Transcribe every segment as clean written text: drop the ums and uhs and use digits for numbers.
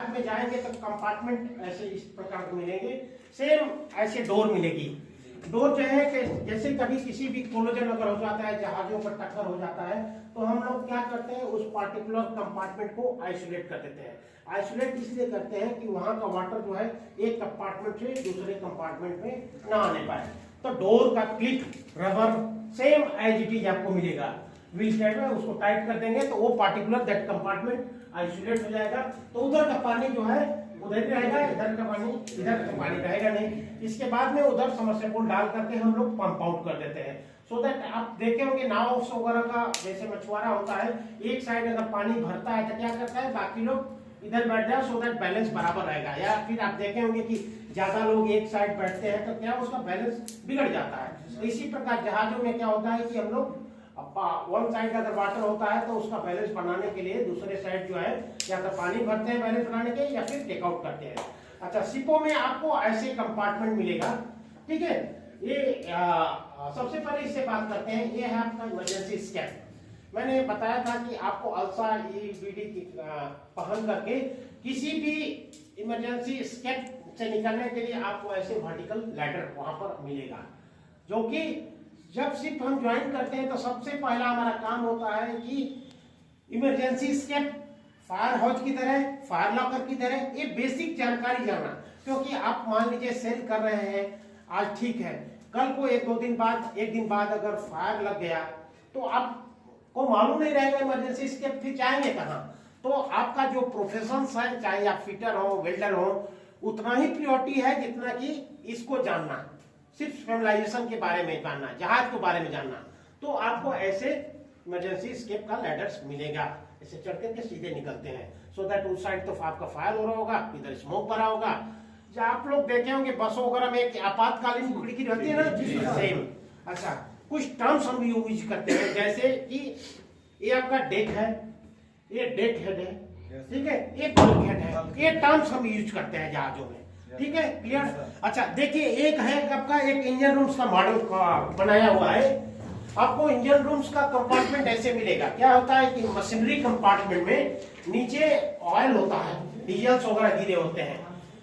में जाएंगे तो कंपार्टमेंट ऐसे इस प्रकार के मिलेंगे, सेम ऐसे डोर मिलेगी। डोर जो है कि जैसे कभी किसी भी कोलोजन अगर हो जाता है, जहाजों पर टक्कर हो जाता है, तो हम लोग क्या करते हैं, उस पार्टिकुलर कंपार्टमेंट को आइसोलेट कर देते हैं। आइसोलेट इसलिए करते हैं कि वहां का वाटर जो है एक कंपार्टमेंट से दूसरे कंपार्टमेंट में ना आने पाए। तो डोर का clip rubber same as it is आपको मिलेगा। व्हील साइड में उसको टाइट कर देंगे तो वो पार्टिकुलर दैट कंपार्टमेंट आइसोलेट हो जाएगा। तो उधर का पानी जो है उधर रहेगा, इधर का पानी इधर का पानी रहेगा नहीं। इसके बाद में उधर समरसेबल डाल करके हम लोग पंप आउट कर देते हैं। सो दैट आप देखे होंगे नाव वगैरह का जैसे मछुआरा होता है, एक साइड अगर पानी भरता है तो क्या करता है, बाकी लोग इधर बैठ जाए सो दैट बैलेंस बराबर रहेगा। या फिर आप देखे होंगे कि ज्यादा लोग एक साइड बैठते हैं तो क्या उसका बैलेंस बिगड़ जाता है। तो इसी प्रकार जहाजों में क्या होता है कि हम लोग वन साइड अगर वाटर होता है तो उसका बैलेंस बनाने के लिए दूसरे साइड जो है या तो पानी भरते हैं बैलेंस बनाने के, या फिर टेक आउट करते हैं। अच्छा, शिपों में आपको ऐसे कंपार्टमेंट मिलेगा, ठीक है। ये सबसे पहले इससे बात करते हैं, ये है आपका इमरजेंसी स्केप। मैंने बताया था कि आपको अल्सा ईबीडी पहन करके किसी भी इमरजेंसी स्केप से निकलने के लिए आपको ऐसे वर्टिकल लैडर वहां पर मिलेगा, जो कि जब शिप हम ज्वाइन करते हैं तो सबसे पहला हमारा काम होता है कि इमरजेंसी स्केप, फायर हाउस की तरह, फायर लॉकर की तरह, ये बेसिक जानकारी जानना। क्योंकि आप मान लीजिए सेल कर रहे हैं आज, ठीक है, कल को एक दिन बाद अगर फायर लग गया तो आपको मालूम नहीं रहेगा इमरजेंसी स्केप, फिर जाएंगे कहाँ। तो आपका जो प्रोफेशन है, चाहे आप फिटर हो वेल्डर हो, उतना ही प्रियोरिटी है जितना कि इसको जानना, सिर्फ स्टेबलाइजेशन के बारे में जानना, जहाज के बारे में जानना। तो आपको ऐसे इमरजेंसी स्केप का लैडर्स मिलेगा, ऐसे चढ़ के सीधे निकलते हैं। सो दैट उस साइड तो आपका फायर हो रहा होगा, इधर स्मोक भरा होगा। जो आप लोग देखे होंगे बसों वगैरह में एक आपातकालीन खिड़की रहती है ना, सेम। अच्छा, कुछ टर्म्स हम यूज करते हैं, जैसे कि ये आपका डेक है, ये डेक हेड है, ठीक है, ये बल्क हेड है, ये टर्म्स हम यूज करते हैं जहाजों में, ठीक है, क्लियर। अच्छा देखिए, एक है आपका एक इंजन रूम्स का मॉडल बनाया हुआ है। आपको इंजन रूम्स का कंपार्टमेंट ऐसे मिलेगा। क्या होता है कि मशीनरी कंपार्टमेंट में नीचे ऑयल होता है, डीजल्स वगैरह गिरे होते हैं।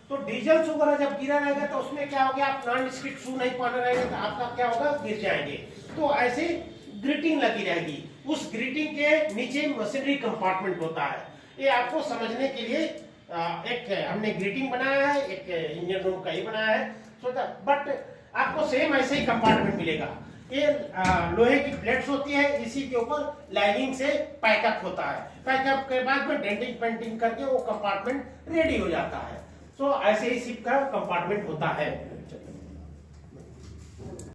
तो डीजल्स वगैरह जब गिरा रहेगा तो उसमें क्या हो गया, आप नॉन स्टिक शू नहीं पहने रहेगा तो आपका क्या होगा, गिर जाएंगे। तो ऐसे ग्रिटिंग लगी रहेगी, उस ग्रिटिंग के नीचे मशीनरी कंपार्टमेंट होता है। ये आपको समझने के लिए एक हमने ग्रिटिंग बनाया है, एक इंजन रूम का ही बनाया है। सो बट आपको सेम ऐसे ही कंपार्टमेंट मिलेगा। ये लोहे की प्लेट्स होती है, इसी के ऊपर लाइनिंग से पैकअप होता है। पैकअप के बाद में डेंटिंग पेंटिंग करके वो कंपार्टमेंट रेडी हो जाता है। सो ऐसे ही शिप का कंपार्टमेंट होता है।